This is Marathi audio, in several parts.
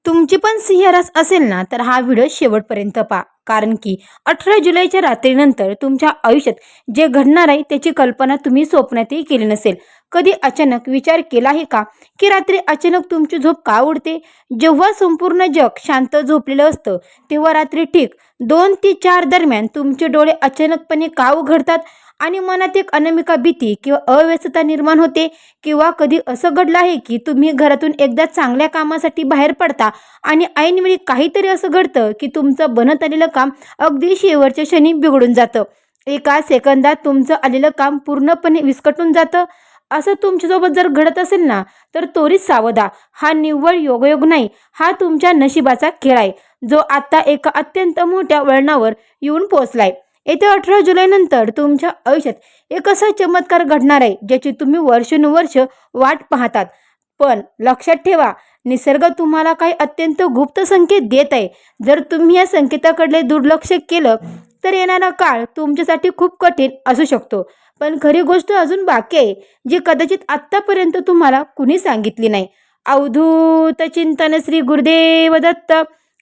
तुमची पण सिंह रास असेल ना, तर हा व्हिडिओ शेवटपर्यंत पहा. कारण की 18 जुलैच्या रात्रीनंतर तुमच्या आयुष्यात जे घडणार आहे त्याची कल्पना तुम्ही स्वप्नातही केली नसेल. कधी अचानक विचार केला आहे का, की रात्री अचानक तुमची झोप का उडते? जेव्हा संपूर्ण जग शांत झोपलेलं असतं, तेव्हा रात्री ठीक 2 ते 4 दरम्यान तुमचे डोळे अचानकपणे का उघडतात आणि मनात एक अनामिका भीती किंवा अव्यवस्था निर्माण होते. किंवा कधी असं घडलं आहे की तुम्ही घरातून एकदा चांगल्या कामासाठी बाहेर पडता आणि ऐनवेळी काहीतरी असं घडतं की तुमचं बनत आलेलं काम अगदी शेवटच्या क्षणी बिघडून जातं. एका सेकंदात तुमचं आलेलं काम पूर्णपणे विस्कटून जातं. असं तुमच्यासोबत जर घडत असेल ना, तर त्वरित सावधा. हा निव्वळ योगायोग नाही, हा तुमच्या नशिबाचा खेळ आहे, जो आता एका अत्यंत मोठ्या वळणावर येऊन पोहोचलाय. येत्या 18 जुलैनंतर तुमच्या आयुष्यात एक असा चमत्कार घडणार आहे ज्याची तुम्ही वर्षानुवर्ष वाट पाहतात. पण लक्षात ठेवा, निसर्ग तुम्हाला काही अत्यंत गुप्त संकेत देत आहे. जर तुम्ही या संकेताकडे दुर्लक्ष केलं तर येणारा काळ तुमच्यासाठी खूप कठीण असू शकतो. पण खरी गोष्ट अजून बाकी आहे, जी कदाचित आत्तापर्यंत तुम्हाला कुणी सांगितली नाही. अवधूत चिंतन श्री गुरुदेव दत्त.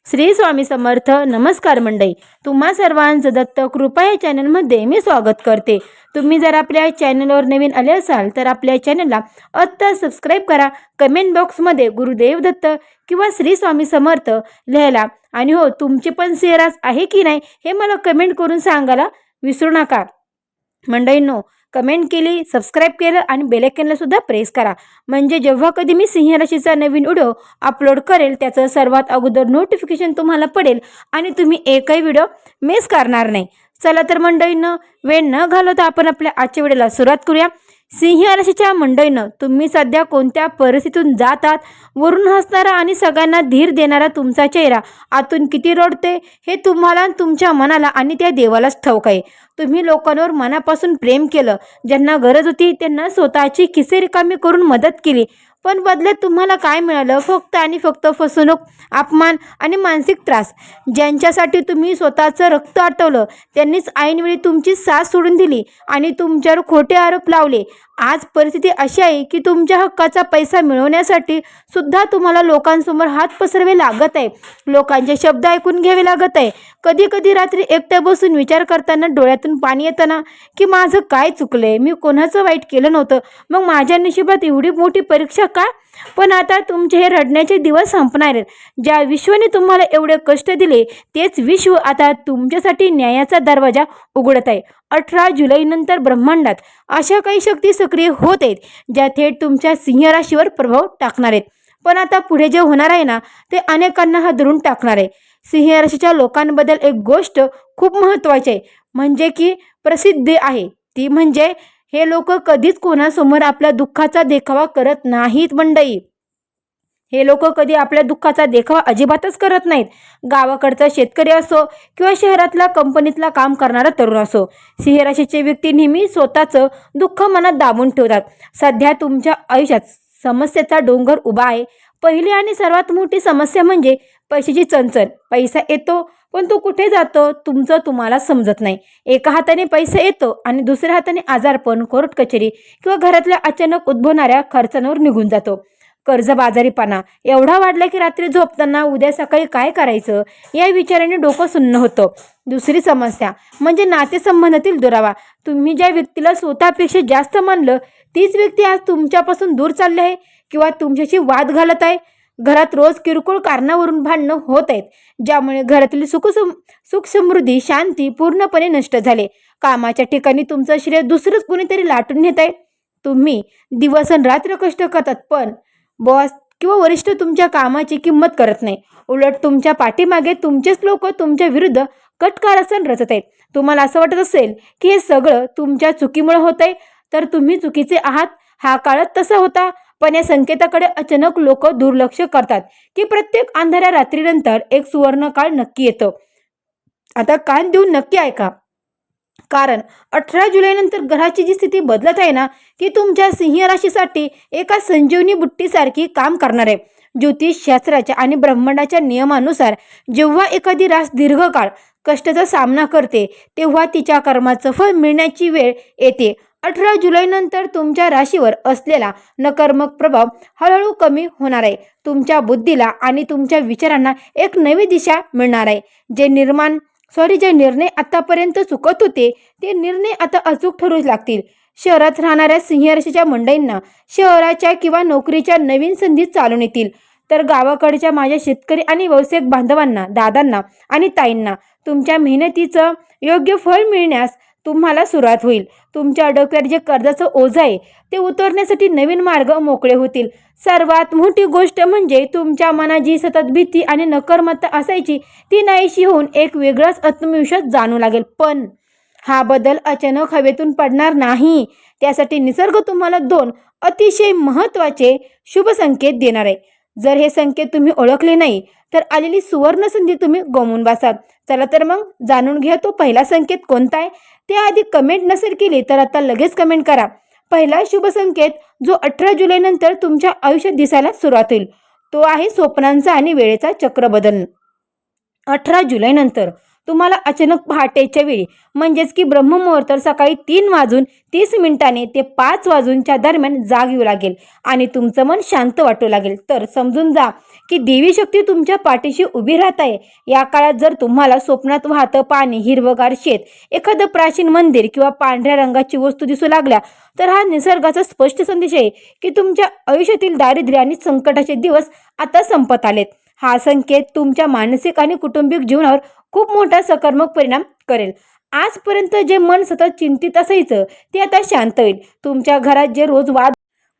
श्री स्वामी समर्थ. नमस्कार मंडळी, तुम्हा सर्वांचं दत्त कृपा या चॅनलमध्ये मी स्वागत करते. तुम्ही जर आपल्या चॅनलवर नवीन आले असाल तर आपल्या चॅनलला आत्ता सबस्क्राईब करा. कमेंट बॉक्समध्ये गुरुदेव दत्त किंवा श्री स्वामी समर्थ लिहायला आणि हो, तुमची पण सिंहरास आहे की नाही हे मला कमेंट करून सांगायला विसरू नका. मंडळींनो, कमेंट केली, सबस्क्राईब केलं आणि बेल सुद्धा प्रेस करा. म्हणजे जेव्हा कधी मी सिंह राशीचा नवीन व्हिडिओ अपलोड करेल त्याचं सर्वात अगोदर नोटिफिकेशन तुम्हाला पडेल आणि तुम्ही एकही व्हिडिओ मिस करणार नाही. चला तर मंडळींनो, वेळ न घालवता आपण आपल्या आजच्या व्हिडिओला सुरुवात करूया. सिंह राशीच्या मंडळींनो, तुम्ही सध्या कोणत्या परिस्थितीतून जातात? वरून हसणारा आणि सगळ्यांना धीर देणारा तुमचा चेहरा आतून किती रडते हे तुम्हाला, तुमच्या मनाला आणि त्या देवालाच ठाऊक आहे. तुम्ही लोकांवर मनापासून प्रेम केलं, ज्यांना गरज होती त्यांना स्वतःची खिसे रिकामी करून मदत केली, पण बदल्यात तुम्हाला काय मिळालं? फक्त आणि फक्त फसवणूक, अपमान आणि मानसिक त्रास. ज्यांच्यासाठी तुम्ही स्वतःचं रक्त आटवलं त्यांनीच ऐनवेळी तुमची साथ सोडून दिली आणि तुमच्यावर खोटे आरोप लावले. आज परिस्थिती अशी आहे की तुमच्या हक्काचा पैसा मिळवण्यासाठी सुद्धा तुम्हाला लोकांसमोर हात पसरावे लागत आहे, लोकांचे शब्द ऐकून घ्यावे लागत आहे. कधी कधी रात्री एकट्या बसून विचार करताना डोळ्यातून पाणी येताना की माझं काय चुकलंय, मी कोणाचं वाईट केलं नव्हतं, मग माझ्या नशिबात एवढी मोठी परीक्षा का? पण आता तुमचे हे रडण्याचे दिवस संपणार आहेत. ज्या विश्वाने तुम्हाला एवढे कष्ट दिले तेच विश्व आता तुमच्यासाठी न्यायाचा दरवाजा उघडत आहे. 18 जुलैनंतर ब्रह्मांडात अशा काही शक्ती सक्रिय होत आहेत ज्या थेट तुमच्या सिंह राशीवर प्रभाव टाकणार आहेत. पण आता पुढे जे होणार आहे ना, ते अनेकांना हादरून टाकणार आहे. सिंह राशीच्या लोकांबद्दल एक गोष्ट खूप महत्त्वाची आहे, म्हणजे की प्रसिद्ध आहे. ती म्हणजे हे लोक कधीच कोणासमोर आपल्या दुःखाचा देखावा करत नाहीत मंडळी. हे लोक कधी आपल्या दुःखाचा देखावा अजिबातच करत नाहीत. गावाकडचा शेतकरी असो किंवा शहरातला कंपनीतला काम करणारा तरुण असो, सिंह राशीचे व्यक्ती नेहमी स्वतःचं दुःख मनात दाबून ठेवतात. सध्या तुमच्या आयुष्यात समस्येचा डोंगर उभा आहे. पहिली आणि सर्वात मोठी समस्या म्हणजे पैशाची चणचण. पैसा येतो पण तो कुठे जातो तुमचं तुम्हाला समजत नाही. एका हाताने पैसा येतो आणि दुसऱ्या हाताने आजारपण, कोर्ट कचेरी किंवा घरातल्या अचानक उद्भवणाऱ्या खर्चांवर निघून जातो. कर्जबाजारीपणा एवढा वाढला की रात्री झोपताना उद्या सकाळी काय करायचं या विचाराने डोकं सुन्न होतं. दुसरी समस्या म्हणजे नातेसंबंधातील दुरावा. तुम्ही ज्या व्यक्तीला स्वतःपेक्षा जास्त मानलं तीच व्यक्ती आज तुमच्यापासून दूर चालली आहे किंवा तुमच्याशी वाद घालत आहे. घरात रोज किरकोळ कारणावरून भांडणं होत आहेत, ज्यामुळे घरातील सुख समृद्धी, शांती पूर्णपणे नष्ट झाले. कामाच्या ठिकाणी तुमचं श्रेय दुसरंच कोणीतरी लाटून नेत आहे. तुम्ही दिवसरात्र कष्ट करतात पण बॉस किंवा वरिष्ठ तुमच्या कामाची किंमत करत नाही. उलट तुमच्या पाठीमागे तुमचेच लोक तुमच्या विरुद्ध कट कारस्थान रचत आहेत. तुम्हाला असं वाटत असेल की हे सगळं तुमच्या चुकीमुळे होत आहे, तर तुम्ही चुकीचे आहात. हा काळच तसा होता. पण या संकेताकडे अचानक लोक दुर्लक्ष करतात की प्रत्येक अंधाऱ्या रात्रीनंतर एक सुवर्ण काळ नक्की येतो. आता कान देऊन नक्की ऐका, कारण 18 जुलैनंतर ग्रहाची जी स्थिती बदलत आहे ना, ती तुमच्या सिंह राशीसाठी एका संजीवनी बुट्टीसारखी काम करणार आहे. ज्योतिषशास्त्राच्या आणि ब्रह्मांडाच्या नियमानुसार जेव्हा एखादी रास दीर्घकाळ कष्टाचा सामना करते तेव्हा तिच्या कर्माचं फळ मिळण्याची वेळ येते. 18 जुलैनंतर तुमच्या राशीवर असलेला नकारात्मक प्रभाव हळूहळू कमी होणार आहे. तुमच्या बुद्धीला आणि तुमच्या विचारांना एक नवी दिशा मिळणार आहे. जे निर्णय आतापर्यंत चुकत होते ते निर्णय आता अचूक ठरू लागतील. शहरात राहणाऱ्या सिंह राशीच्या मंडळींना शहराच्या किंवा नोकरीच्या नवीन संधी चालून येतील. तर गावाकडच्या माझ्या शेतकरी आणि व्यावसायिक बांधवांना, दादांना आणि ताईंना तुमच्या मेहनतीचं योग्य फळ मिळण्यास तुम्हाला सुरुवात होईल. तुमच्या डोक्यावर जे कर्जाचं ओझं आहे ते उतरण्यासाठी नवीन मार्ग मोकळे होतील. सर्वात मोठी गोष्ट म्हणजे तुमच्या मनात जी सतत भीती आणि नकारमात्ता असायची ती नाहीशी होऊन एक वेगळाच आत्मविश्वास जाणू लागेल. पण हा बदल अचानक हवेतून पडणार नाही. त्यासाठी निसर्ग तुम्हाला 2 अतिशय महत्त्वाचे शुभ संकेत देणार आहे. जर हे संकेत तुम्ही ओळखले नाही तर आलेली सुवर्ण संधी तुम्ही गमावून बसाल. चला तर मग जाणून घ्या तो पहिला संकेत कोणता आहे. त्याआधी कमेंट नसेल केली तर आता लगेच कमेंट करा. पहिला शुभ संकेत जो 18 जुलैनंतर तुमच्या आयुष्यात दिसायला सुरुवात होईल तो आहे स्वप्नांचा आणि वेळेचा चक्र बदलणं. 18 जुलैनंतर तुम्हाला अचानक पहाटेच्या वेळी म्हणजेच की ब्रह्ममुहूर्त सकाळी 3:30 ते 5 दरम्यान जाग येऊ लागेल आणि तुमचं मन शांत वाटू लागेल. तर समजून जा की देवी शक्ती तुमच्या पाठीशी उभी राहत आहे. या काळात जर तुम्हाला स्वप्नात वाहतं पाणी, हिरवगार शेत, एखादं प्राचीन मंदिर किंवा पांढऱ्या रंगाची वस्तू दिसू लागल्या तर हा निसर्गाचा स्पष्ट संदेश आहे की तुमच्या आयुष्यातील दारिद्र्य आणि संकटाचे दिवस आता संपत आलेत. हा संकेत तुमच्या मानसिक आणि कौटुंबिक जीवनावर खूप मोठा सकारात्मक परिणाम करेल. आजपर्यंत जे मन सतत चिंतित असायचं ते आता शांत होईल. तुमच्या घरात जे रोज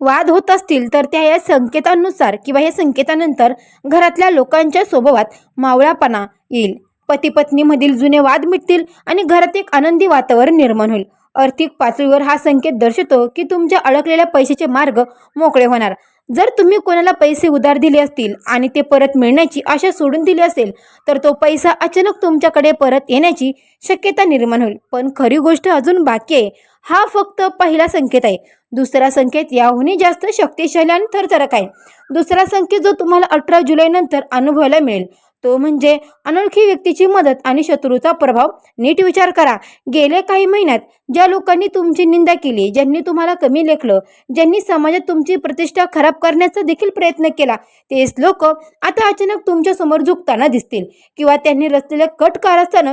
वाद होत असतील तर त्या या संकेतानुसार किंवा या संकेतानंतर घरातल्या लोकांच्या स्वभावात मावळापणा येईल. पती पत्नीमधील जुने वाद मिटतील आणि घरात एक आनंदी वातावरण निर्माण होईल. आर्थिक पातळीवर हा संकेत दर्शवतो की तुमच्या अडकलेल्या पैशाचे मार्ग मोकळे होणार. जर तुम्ही कोणाला पैसे उधार दिले असतील आणि ते परत मिळण्याची आशा सोडून दिली असेल तर तो पैसा अचानक तुमच्याकडे परत येण्याची शक्यता निर्माण होईल. पण खरी गोष्ट अजून बाकी आहे. हा फक्त पहिला संकेत आहे. दुसरा संकेत याहूनही जास्त शक्तिशाली आणि थरथरक आहे. दुसरा संकेत जो तुम्हाला 18 जुलैनंतर अनुभवायला मिळेल तो म्हणजे अनोळखी व्यक्तीची मदत आणि शत्रूचा प्रभाव. नीट विचार करा. गेल्या काही महिन्यात ज्या लोकांनी तुमची निंदा केली, ज्यांनी तुम्हाला कमी लेखलं, ज्यांनी समाजात तुमची प्रतिष्ठा खराब करण्याचा देखील प्रयत्न केला, तेच लोक आता अचानक तुमच्या समोर झुकताना दिसतील किंवा त्यांनी रचलेले कट कारस्थानं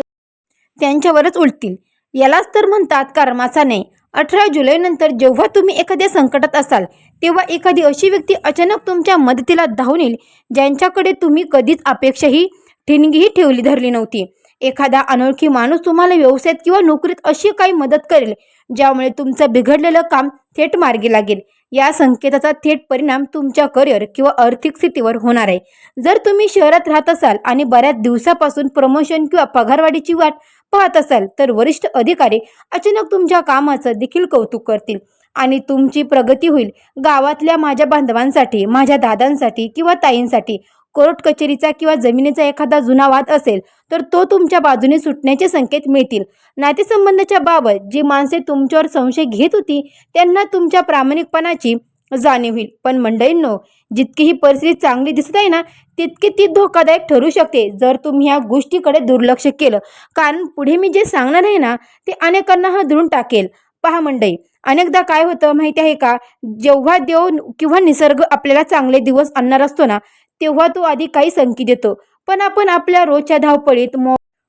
त्यांच्यावरच उलटतील. यालाच तर म्हणतात कर्माचा न्याय. 18 जुलैनंतर जेव्हा तुम्ही एखाद्या संकटात असाल तेव्हा एखादी अशी व्यक्ती अचानक तुमच्या मदतीला धावून येईल ज्यांच्याकडे तुम्ही कधीच अपेक्षाही ठिणगीही धरली नव्हती. एखादा अनोळखी माणूस तुम्हाला व्यवसायात किंवा नोकरीत अशी काही मदत करेल ज्यामुळे तुमचं बिघडलेलं काम थेट मार्गी लागेल. या संकेताचा थेट परिणाम तुमच्या करिअर किंवा आर्थिक स्थितीवर होणार आहे. जर तुम्ही शहरात राहत असाल आणि बऱ्याच दिवसापासून प्रमोशन किंवा पगारवाढीची वाट पाहत असाल तर वरिष्ठ अधिकारी अचानक तुमच्या कामाचं देखील कौतुक करतील आणि तुमची प्रगती होईल. गावातल्या माझ्या बांधवांसाठी, माझ्या दादांसाठी किंवा ताईंसाठी कोर्ट कचेरीचा किंवा जमिनीचा एखादा जुना वाद असेल तर तो तुमच्या बाजूने सुटण्याचे संकेत मिळतील. नातेसंबंधाच्या बाबत जी माणसे तुमच्यावर संशय घेत होती त्यांना तुमच्या प्रामाणिकपणाची जाणीव होईल. पण मंडळींनो, जितकी ही परिस्थिती चांगली दिसत आहे ना तितकी ती धोकादायक ठरू शकते जर तुम्ही ह्या गोष्टीकडे दुर्लक्ष केलं. कारण पुढे मी जे सांगणार आहे ना ते अनेकांना हादरून टाकेल. पहा मंडळी, अनेकदा काय होतं माहिती आहे का, जेव्हा देव किंवा निसर्ग आपल्याला चांगले दिवस आणणार असतो ना तेव्हा तो आधी काही संकेत देतो. पण आपण आपल्या रोजच्या धावपळीत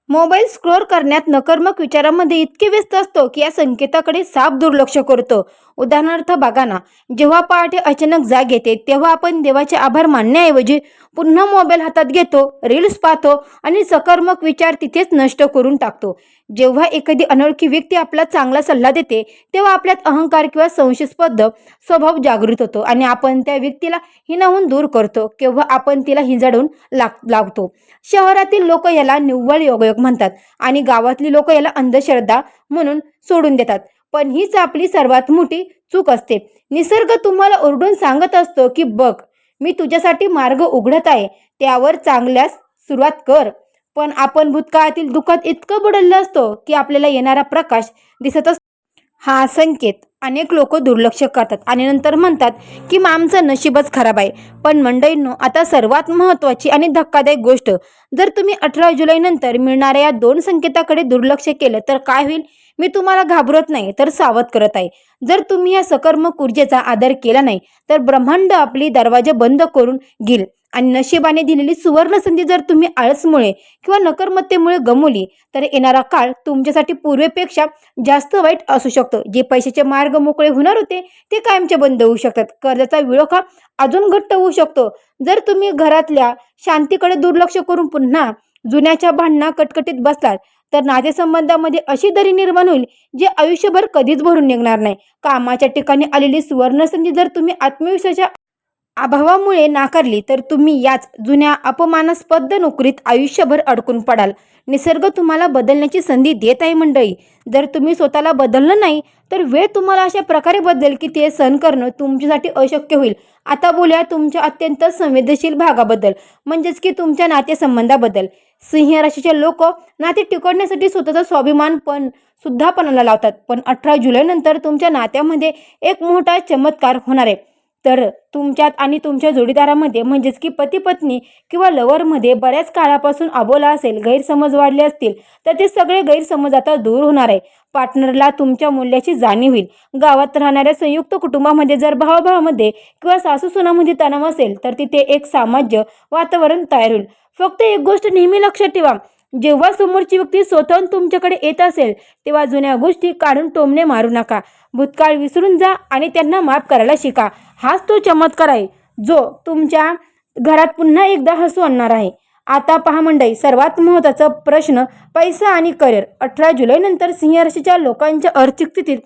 मोबाईल स्क्रोल करण्यात नकारात्मक विचारांमध्ये इतके व्यस्त असतो की या संकेताकडे साफ दुर्लक्ष करतो. उदाहरणार्थ बघा ना, जेव्हा पहाटे अचानक जाग येते तेव्हा आपण देवाचे आभार मानण्याऐवजी पुन्हा मोबाईल हातात घेतो, रील्स पाहतो आणि सकारात्मक विचार तिथेच नष्ट करून टाकतो. जेव्हा एखादी अनोळखी व्यक्ती आपला चांगला सल्ला देते तेव्हा आपल्यात अहंकार किंवा संशयास्पद स्वभाव जागृत होतो आणि आपण त्या व्यक्तीला हिणावून दूर करतो किंवा आपण तिला हिंजाडून लागतो. शहरातील लोक याला निव्वळ योगायोग म्हणतात आणि गावातली लोक याला अंधश्रद्धा म्हणून सोडून देतात. पण हीच आपली सर्वात मोठी चूक असते. निसर्ग तुम्हाला ओरडून सांगत असतो की बघ, मी तुझ्यासाठी मार्ग उघडत आहे, त्यावर चांगल्यास सुरुवात कर. पण आपण भूतकाळातील दुःखात इतकं बुडलेलं असतो की आपल्याला येणारा प्रकाश दिसत असतो. हा संकेत अनेक लोक दुर्लक्ष करतात आणि नंतर म्हणतात की आमचं नशीबच खराब आहे. पण मंडळींनो, आता सर्वात महत्त्वाची आणि धक्कादायक गोष्ट, जर तुम्ही 18 जुलैनंतर मिळणाऱ्या या 2 संकेताकडे दुर्लक्ष केलं तर काय होईल मी तुम्हाला घाबरत नाही तर सावध करत आहे. जर तुम्ही या सकर्मक ऊर्जेचा आदर केला नाही तर ब्रह्मांड आपली दरवाजे बंद करून घेईल आणि नशिबाने दिलेली सुवर्ण संधी जर तुम्ही आळसमुळे किंवा नकर्मतेमुळे गमावली तर येणारा काळ तुमच्यासाठी पूर्वेपेक्षा जास्त वाईट असू शकतो. जे पैशाचे मार्ग मोकळे होणार होते ते कायमचे बंद होऊ शकतात. कर्जाचा विळखा अजून घट्ट होऊ शकतो. जर तुम्ही घरातल्या शांतीकडे दुर्लक्ष करून पुन्हा जुन्याच्या भांडणा कटकटीत बसलात तर नातेसंबंधामध्ये अशी दरी निर्माण होईल जी आयुष्यभर कधीच भरून निघणार नाही. कामाच्या ठिकाणी आलेली सुवर्ण संधी जर तुम्ही आत्मविश्वासाच्या अभावामुळे नाकारली तर तुम्ही याच जुन्या अपमानास्पद नोकरीत आयुष्यभर अडकून पडाल. निसर्ग तुम्हाला बदलण्याची संधी देत आहे मंडळी. जर तुम्ही स्वतःला बदललं नाही तर वेळ तुम्हाला अशा प्रकारे बदलेल की ते सहन करणं तुमच्यासाठी अशक्य होईल. आता बोलूया तुमच्या अत्यंत संवेदनशील भागाबद्दल, म्हणजेच की तुमच्या नातेसंबंधाबद्दल. सिंह राशीचे लोक नाते टिकवण्यासाठी स्वतःचा स्वाभिमान पण सुद्धा पणाला लावतात. पण 18 जुलै नंतर तुमच्या नात्यामध्ये एक मोठा चमत्कार होणार आहे. तर तुमच्यात आणि तुमच्या जोडीदारामध्ये म्हणजेच की पती पत्नी किंवा लवरमध्ये बऱ्याच काळापासून अबोला असेल, गैरसमज वाढले असतील तर ते सगळे गैरसमज आता दूर होणार आहे. पार्टनरला तुमच्या मूल्याची जाणीव होईल. गावात राहणाऱ्या संयुक्त कुटुंबामध्ये जर भावाभावामध्ये किंवा सासू सुनामध्ये तणाव असेल तर तिथे एक सामान्य वातावरण तयार होईल. फक्त एक गोष्ट नेहमी लक्षात ठेवा, जेव्हा समोरची व्यक्ती स्वतःहून तुमच्याकडे येत असेल तेव्हा जुन्या गोष्टी काढून टोमणे मारू नका. भूतकाळ विसरून जा आणि त्यांना माफ करायला शिका. हाच तो चमत्कार आहे जो तुमच्या घरात पुन्हा एकदा हसू आणणार आहे. आता पहा मंडळी, सर्वात महत्त्वाचा प्रश्न पैसा आणि करिअर. 18 जुलै नंतर सिंह राशीच्या लोकांच्या आर्थिक स्थितीत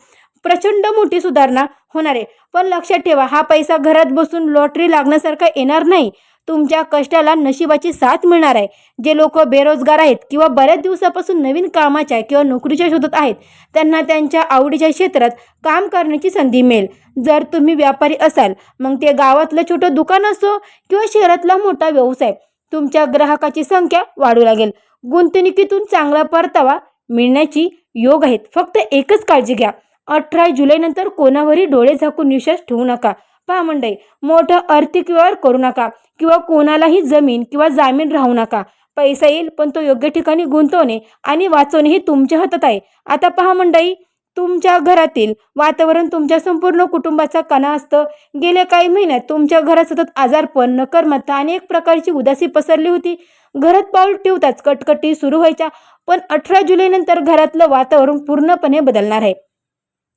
प्रचंड मोठी सुधारणा होणार आहे. पण लक्षात ठेवा, हा पैसा घरात बसून लॉटरी लागण्यासारखा येणार नाही. तुमच्या कष्टाला नशिबाची साथ मिळणार आहे. जे लोक बेरोजगार आहेत किंवा बऱ्याच दिवसापासून नवीन कामाच्या किंवा नोकरीच्या शोधात आहेत त्यांना त्यांच्या आवडीच्या क्षेत्रात काम करण्याची संधी मिळेल. जर तुम्ही व्यापारी असाल, मग ते गावातलं छोटं दुकान असो किंवा शहरातला मोठा व्यवसाय, तुमच्या ग्राहकाची संख्या वाढू लागेल. गुंतवणुकीतून चांगला परतावा मिळण्याची योग आहेत. फक्त एकच काळजी घ्या, 18 जुलै नंतर कोणावरही डोळे झाकून विश्वास ठेवू नका. पहा मंडळी, मोठं आर्थिक व्यवहार करू नका किंवा कोणालाही जमीन किंवा जामीन राहू नका. पैसा येईल पण तो योग्य ठिकाणी गुंतवणे आणि वाचवणे हे तुमच्या हातात आहे. आता पहा मंडळी, तुमच्या घरातील वातावरण तुमच्या संपूर्ण कुटुंबाचा कणा असतं. गेल्या काही महिन्यात तुमच्या घरात सतत आजारपण, नकर्मता आणि एक प्रकारची उदासी पसरली होती. घरात पाऊल ठेवताच कटकटी सुरू व्हायच्या. पण 18 जुलै नंतर घरातलं वातावरण पूर्णपणे बदलणार आहे.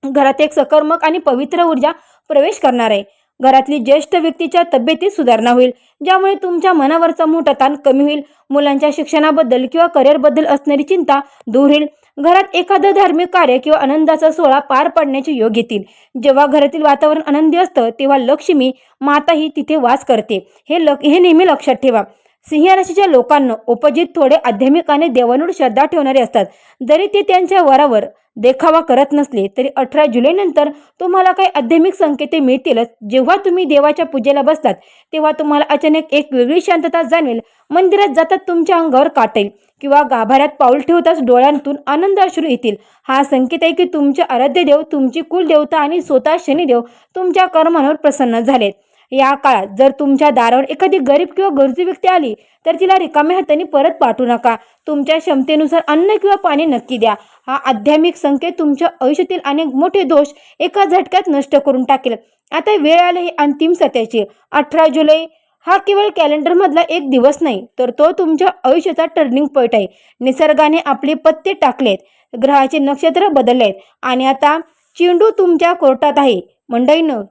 घरात एक सकर्मक आणि पवित्र ऊर्जा प्रवेश करणार आहे. घरातली ज्येष्ठ व्यक्तीच्या तब्येतीत सुधारणा होईल, ज्यामुळे तुमच्या मनावरचा मोठा ताण कमी होईल. मुलांच्या शिक्षणाबद्दल किंवा करिअरबद्दल असणारी चिंता दूर होईल. घरात एखादं धार्मिक कार्य किंवा आनंदाचा सोहळा पार पाडण्याचे योग येतील. जेव्हा घरातील वातावरण आनंदी असतं तेव्हा लक्ष्मी माताही तिथे वास करते. हे नेहमी लक्षात ठेवा. सिंह राशीच्या लोकांना opposite थोडे आध्यात्मिक आणि देवांवर श्रद्धा ठेवणारे असतात. जरी ते त्यांच्या वरावर देखावा करत नसले तरी 18 जुलै नंतर तुम्हाला काही आध्यात्मिक संकेते मिळतीलच. जेव्हा तुम्ही देवाच्या पूजेला बसलात तेव्हा तुम्हाला अचानक एक वेगळी शांतता जाणवेल. मंदिरात जातात तुमच्या अंगावर काटा येईल किंवा गाभाऱ्यात पाऊल ठेवताच डोळ्यांतून आनंद अश्रू येतील. हा संकेत आहे की तुमचे आराध्य देव, तुमची कुलदेवता आणि स्वतः शनिदेव तुमच्या कर्मांवर प्रसन्न झालेत. या काळात जर तुमच्या दारावर एखादी गरीब किंवा गरजू व्यक्ती आली तर तिला रिकाम्या हाताने परत पाठवू नका. तुमच्या क्षमतेनुसार अन्न किंवा पाणी नक्की द्या. हा आध्यात्मिक संकेत तुमच्या आयुष्यातील अनेक मोठे दोष एका झटक्यात नष्ट करून टाकेल. आता वेळ आली ही अंतिम सत्याची. 18 जुलै हा केवळ कॅलेंडरमधला एक दिवस नाही, तर तो तुमच्या आयुष्याचा टर्निंग पॉईंट आहे. निसर्गाने आपले पत्ते टाकलेत, ग्रहाचे नक्षत्र बदललेत आणि आता चेंडू तुमच्या कोर्टात आहे. मंडळींनो,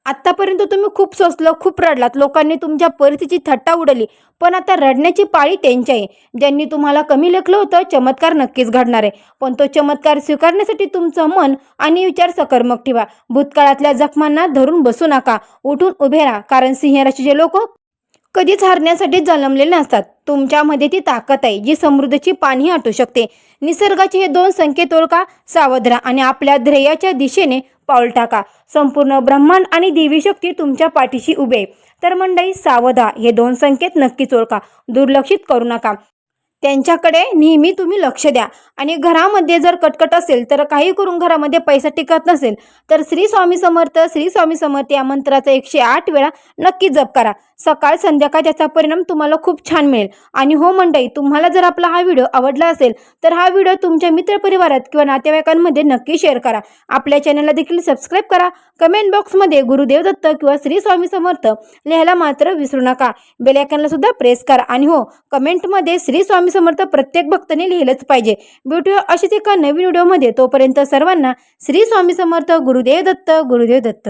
आत्तापर्यंत तुम्ही खूप सोसलं, खूप रडलात, लोकांनी तुमच्या परिस्थितीची थट्टा उडवली, पण आता रडण्याची पाळी त्यांची आहे. ज्यांनी तुम्हाला कमी लेखलं होतं, चमत्कार नक्कीच घडणार आहे. पण तो चमत्कार स्वीकारण्यासाठी तुमचं मन आणि विचार सकर्मक ठेवा. भूतकाळातल्या जखमांना धरून बसू नका, उठून उभे राहा. कारण सिंह राशीचे लोक कधीच हारण्यासाठी जन्मलेले नसतात. तुमच्यामध्ये ती ताकद आहे जी समृद्धीची पाणी आटू शकते. निसर्गाचे हे 2 संकेत ओळखा, सावध राहा आणि आपल्या ध्येयाच्या दिशेने पाऊल टाका. संपूर्ण ब्रह्मांड आणि देवी शक्ती तुमच्या पाठीशी उभे आहे. तर मंडळी, सावध राहा, हे 2 संकेत नक्कीच ओळखा, दुर्लक्षित करू नका. त्यांच्याकडे नेहमी तुम्ही लक्ष द्या. आणि घरामध्ये जर कटकट असेल, तर काही करून घरामध्ये पैसा टिकत नसेल, तर श्री स्वामी समर्थ, श्री स्वामी समर्थ या मंत्राचा 108 वेळा नक्की जप करा. सकाळ संध्याकाळ त्याचा परिणाम तुम्हाला खूप छान मिळेल. आणि हो मंडळी, तुम्हाला जर आपला हा व्हिडिओ आवडला असेल, तर हा व्हिडिओ तुमच्या मित्रपरिवारात किंवा नातेवाईकांमध्ये नक्की शेअर करा. आपल्या चॅनलला देखील सबस्क्राईब करा. कमेंट बॉक्समध्ये गुरुदेव दत्त किंवा श्री स्वामी समर्थ लिहायला मात्र विसरू नका. बेल आयकॉनला सुद्धा प्रेस करा. आणि हो, कमेंटमध्ये श्री स्वामी समर्थ प्रत्येक भक्ताने लिहिलंच पाहिजे. भेटूया अशीच एका नवीन व्हिडिओमध्ये. तोपर्यंत सर्वांना श्री स्वामी समर्थ. गुरुदेव दत्त, गुरुदेव दत्त.